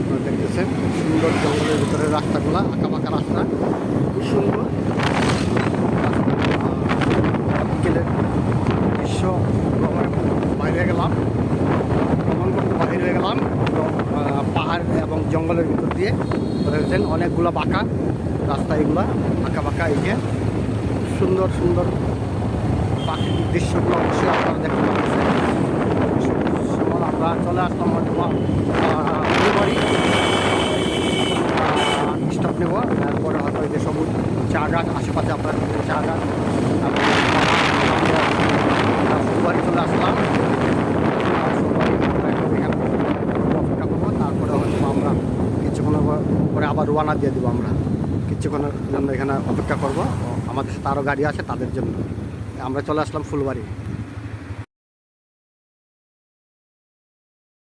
আপনারা দেখতেছেন সুন্দর জঙ্গলের ভিতরে রাস্তাগুলো, আঁকা বাঁকা রাস্তা, খুব সুন্দর। বিকেলের দৃশ্য ভ্রমণে বাইরে গেলাম, ভ্রমণ করতে বাইরে হয়ে গেলাম পাহাড় এবং জঙ্গলের ভিতর দিয়ে। দেখছেন অনেকগুলো বাঁকা রাস্তা, এগুলা আঁকা বাঁকা। এই যে সুন্দর সুন্দর প্রাকৃতিক দৃশ্যগুলো অবশ্যই আপনারা দেখতে পাচ্ছেন। আমরা চলে আসলাম ফুলবাড়ি স্টপ নেব, তারপরে হয়তো এই যে সবুজ চা গাছ আশেপাশে আপনার চা গাছ, ফুলবাড়ি চলে আসলাম। এখানে অপেক্ষা করবো, তারপরে হয়তো আমরা কিছুক্ষণ পরে আবার রওনা দিয়ে দেবো। আমরা কিছুক্ষণের জন্য এখানে অপেক্ষা করবো, আমাদের সাথে আরও গাড়ি আছে তাদের জন্য। আমরা চলে আসলাম ফুলবাড়ি।